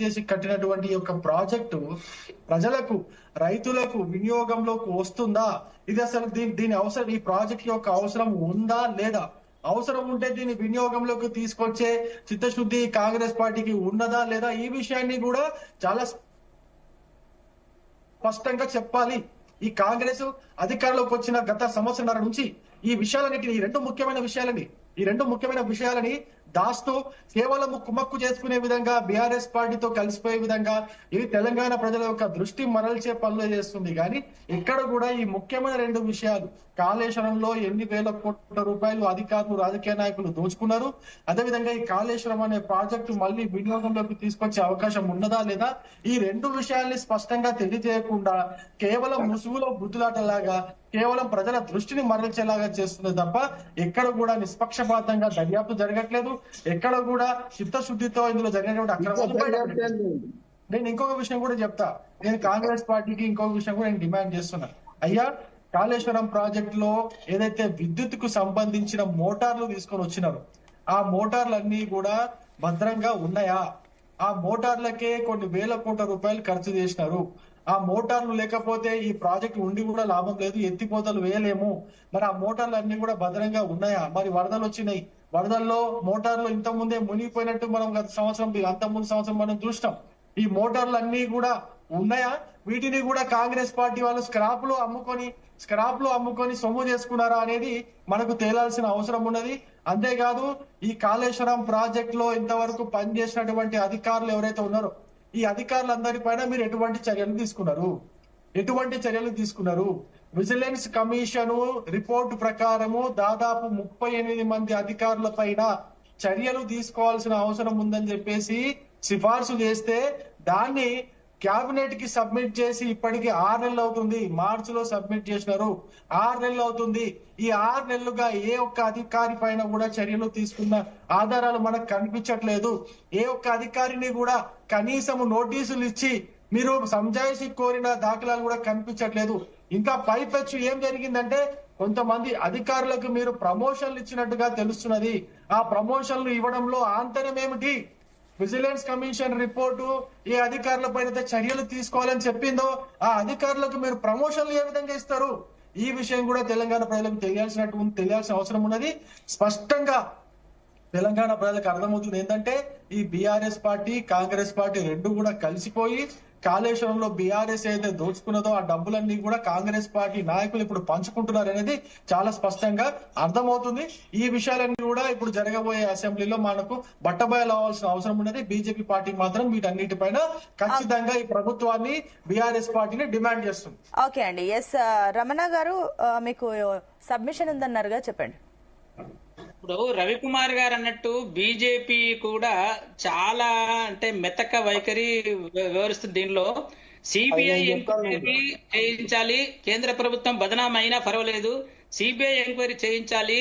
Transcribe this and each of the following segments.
చేసి కట్టినటువంటి ఈ యొక్క ప్రాజెక్టు ప్రజలకు రైతులకు వినియోగంలోకి వస్తుందా? ఇది అసలు దీని అవసరం, ఈ ప్రాజెక్ట్ యొక్క అవసరం ఉందా లేదా? అవసరం ఉంటే దీన్ని వినియోగంలోకి తీసుకొచ్చే చిత్తశుద్ధి కాంగ్రెస్ పార్టీకి ఉన్నదా లేదా? ఈ విషయాన్ని కూడా చాలా స్పష్టంగా చెప్పాలి. ఈ కాంగ్రెస్ అధికారంలోకి వచ్చిన గత సంవత్సరాల నుంచి ఈ విషయాలన్నిటిని, ఈ రెండు ముఖ్యమైన విషయాలని దాస్తూ కేవలం కుమ్మక్కు చేసుకునే విధంగా బీఆర్ఎస్ పార్టీతో కలిసిపోయే విధంగా ఇది తెలంగాణ ప్రజల యొక్క దృష్టి మరల్చే పనులు చేస్తుంది. కానీ ఇక్కడ కూడా ఈ ముఖ్యమైన రెండు విషయాలు, కాళేశ్వరంలో ఎన్ని వేల కోట్ల రూపాయలు అధికారులు రాజకీయ నాయకులు దోచుకున్నారు, అదేవిధంగా ఈ కాళేశ్వరం అనే ప్రాజెక్టు మళ్ళీ వినియోగంలోకి తీసుకొచ్చే అవకాశం ఉన్నదా లేదా, ఈ రెండు విషయాల్ని స్పష్టంగా తెలియజేయకుండా కేవలం ముసుగులో బుద్ధులాటలాగా కేవలం ప్రజల దృష్టిని మరల్చేలాగా చేస్తుంది తప్ప ఎక్కడ కూడా నిష్పక్షపాతంగా దర్యాప్తు జరగట్లేదు. ఎక్కడ కూడా చిత్తశుద్ధితో ఇందులో జరిగినటువంటి అక్రమాలు. నేను ఇంకొక విషయం కూడా చెప్తా. నేను కాంగ్రెస్ పార్టీకి ఇంకొక విషయం కూడా నేను డిమాండ్ చేస్తున్నా. అయ్యా, కాళేశ్వరం ప్రాజెక్ట్ లో ఏదైతే విద్యుత్ కు సంబంధించిన మోటార్లు తీసుకొని వచ్చినారు, ఆ మోటార్లన్నీ కూడా భద్రంగా ఉన్నాయా? ఆ మోటార్లకే కొన్ని వేల కోట్ల రూపాయలు ఖర్చు చేసినారు. ఆ మోటార్లు లేకపోతే ఈ ప్రాజెక్ట్ ఉండి కూడా లాభం లేదు, ఎత్తిపోతలు వేయలేము. మరి ఆ మోటార్లు అన్ని కూడా భద్రంగా ఉన్నాయా? మరి వరదలు వచ్చినాయి, వరదల్లో మోటార్లు ఇంత ముందే మునిగిపోయినట్టు మనం గత సంవత్సరం, అంత ముందు సంవత్సరం మనం చూసినాం. ఈ మోటార్లు అన్ని కూడా ఉన్నాయా? వీటిని కూడా కాంగ్రెస్ పార్టీ వాళ్ళు స్క్రాప్ లో అమ్ముకొని సొమ్ము చేసుకున్నారా అనేది మనకు తేలాల్సిన అవసరం ఉన్నది. అంతేకాదు, ఈ కాళేశ్వరం ప్రాజెక్ట్ లో ఇంతవరకు పనిచేసినటువంటి అధికారులు ఎవరైతే ఉన్నారో ఈ అధికారులందరి పైన మీరు ఎటువంటి చర్యలు తీసుకున్నారు? విజిలెన్స్ కమిషన్ రిపోర్టు ప్రకారము దాదాపు 38 మంది అధికారుల పైన చర్యలు తీసుకోవాల్సిన అవసరం ఉందని చెప్పేసి సిఫార్సు చేస్తే దాన్ని క్యాబినెట్ కి సబ్మిట్ చేసి ఇప్పటికి 6 నెలలు అవుతుంది. మార్చిలో సబ్మిట్ చేసినారు, 6 నెలలు అవుతుంది. ఈ 6 నెలలుగా ఏ ఒక్క అధికారి పైన కూడా చర్యలు తీసుకున్న ఆధారాలు మనకు కనిపించట్లేదు. ఏ ఒక్క అధికారిని కూడా కనీసం నోటీసులు ఇచ్చి మీరు సంజాయిషి కోరిన దాఖలాలు కూడా కనిపించట్లేదు. ఇంకా పైపెచ్చు ఏం జరిగిందంటే కొంతమంది అధికారులకు మీరు ప్రమోషన్లు ఇచ్చినట్టుగా తెలుస్తున్నది. ఆ ప్రమోషన్లు ఇవ్వడంలో ఆంతర్యం ఏమిటి? విజిలెన్స్ కమిషన్ రిపోర్టు ఏ అధికారుల పైన చర్యలు తీసుకోవాలని చెప్పిందో ఆ అధికారులకు మీరు ప్రమోషన్లు ఏ విధంగా ఇస్తారు? ఈ విషయం కూడా తెలంగాణ ప్రజలకు తెలియాల్సిన అవసరం ఉన్నది. స్పష్టంగా తెలంగాణ ప్రజలకు అర్థమవుతుంది ఏంటంటే ఈ బీఆర్ఎస్ పార్టీ కాంగ్రెస్ పార్టీ రెండు కూడా కలిసిపోయి కాళేశ్వరంలో బీఆర్ఎస్ అయితే దోచుకున్నదో ఆ డబ్బులన్నీ కూడా కాంగ్రెస్ పార్టీ నాయకులు ఇప్పుడు పంచుకుంటున్నారు అనేది చాలా స్పష్టంగా అర్థమవుతుంది. ఈ విషయాలన్నీ కూడా ఇప్పుడు జరగబోయే అసెంబ్లీలో మనకు బట్టబయలు అవ్వాల్సిన అవసరం ఉన్నది. బీజేపీ పార్టీ మాత్రం వీటన్నిటిపైన ఖచ్చితంగా ఈ ప్రభుత్వాన్ని బీఆర్ఎస్ పార్టీని డిమాండ్ చేస్తుంది. ఓకే అండి. ఎస్ రమణ గారు, మీకు సబ్మిషన్ ఉందన్నారుగా, చెప్పండి. ఇప్పుడు రవికుమార్ గారు అన్నట్టు బీజేపీ కూడా చాలా అంటే మెతక వైఖరి వివరిస్తుంది. దీనిలో సిబిఐ ఎంక్వైరీ చేయించాలి, కేంద్ర ప్రభుత్వం బదనాం అయినా పర్వాలేదు, సిబిఐ ఎంక్వైరీ చేయించాలి.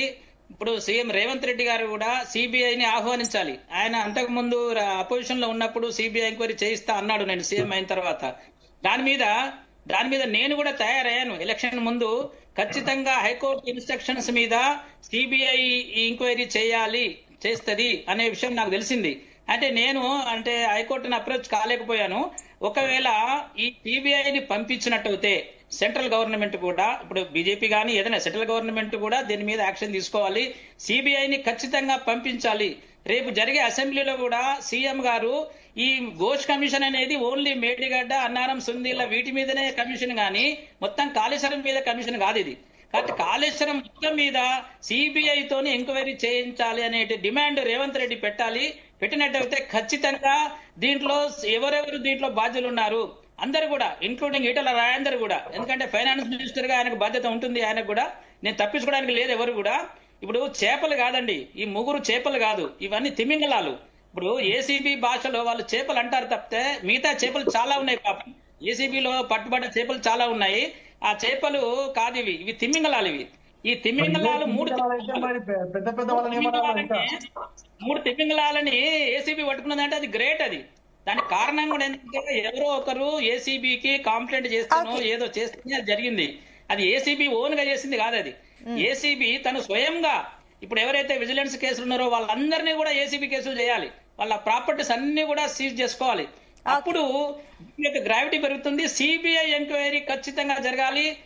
ఇప్పుడు సీఎం రేవంత్ రెడ్డి గారు కూడా సిబిఐని ఆహ్వానించాలి. ఆయన అంతకు ముందు అపోజిషన్ లో ఉన్నప్పుడు సిబిఐ ఎంక్వైరీ చేయిస్తా అన్నాడు, నేను సీఎం అయిన తర్వాత. దాని మీద నేను కూడా తయారయ్యాను. ఎలక్షన్ ముందు ఖచ్చితంగా హైకోర్టు ఇన్స్ట్రక్షన్స్ మీద సిబిఐ ఎంక్వైరీ చేస్తుంది అనే విషయం నాకు తెలిసింది. నేను హైకోర్టుని అప్రోచ్ కాలేకపోయాను. ఒకవేళ ఈ సిబిఐని పంపించినట్టయితే సెంట్రల్ గవర్నమెంట్ కూడా, ఇప్పుడు బీజేపీ కానీ ఏదైనా సెంట్రల్ గవర్నమెంట్ కూడా దీని మీద యాక్షన్ తీసుకోవాలి. సిబిఐని ఖచ్చితంగా పంపించాలి. రేపు జరిగే అసెంబ్లీలో కూడా సీఎం గారు ఈ ఘోష్ కమిషన్ అనేది ఓన్లీ మేడిగడ్డ, అన్నారం, సుందీల వీటి మీదనే కమిషన్ గాని మొత్తం కాళేశ్వరం మీద కమిషన్ కాదు ఇది. కాబట్టి కాళేశ్వరం మొత్తం మీద సిబిఐతోని ఎంక్వైరీ చేయించాలి అనే డిమాండ్ రేవంత్ రెడ్డి పెట్టాలి. పెట్టినట్టయితే ఖచ్చితంగా దీంట్లో ఎవరెవరు దీంట్లో బాధ్యులు ఉన్నారు అందరు కూడా, ఇంక్లూడింగ్ ఈటల రాజేందర్ కూడా, ఎందుకంటే ఫైనాన్స్ మినిస్టర్ గా ఆయనకు బాధ్యత ఉంటుంది. ఆయనకు కూడా నేను తప్పించుకోవడానికి లేదు ఎవరు కూడా. ఇప్పుడు చేపలు కాదండి, ఈ ముగ్గురు చేపలు కాదు, ఇవన్నీ తిమింగలాలు. ఇప్పుడు ఏసీబీ భాషలో వాళ్ళు చేపలు అంటారు తప్పితే మిగతా చేపలు చాలా ఉన్నాయి. పాపం ఏసీబీలో పట్టుబడ్డ చేపలు చాలా ఉన్నాయి. ఆ చేపలు కాదు ఇవి తిమింగలాలు. ఈ తిమింగలాలు మూడు తిమింగలాలని ఏసీబీ పట్టుకున్నదంటే అది గ్రేట్. అది దానికి కారణం కూడా ఏంటంటే ఎవరో ఒకరు ఏసీబీకి కాంప్లైంట్ చేస్తానో ఏదో చేస్తేనే అది జరిగింది. అది ఏసీబీ ఓన్ గా చేసింది కాదు. అది ఏసీబీ తను స్వయంగా, ఇప్పుడు ఎవరైతే విజిలెన్స్ కేసులు ఉన్నారో వాళ్ళందరినీ కూడా ఏసీబీ కేసులు చేయాలి. వాళ్ళ ప్రాపర్టీస్ అన్ని కూడా సీజ్ చేసుకోవాలి. అప్పుడు దీని యొక్క గ్రావిటీ పెరుగుతుంది. సిబిఐ ఎంక్వైరీ ఖచ్చితంగా జరగాలి.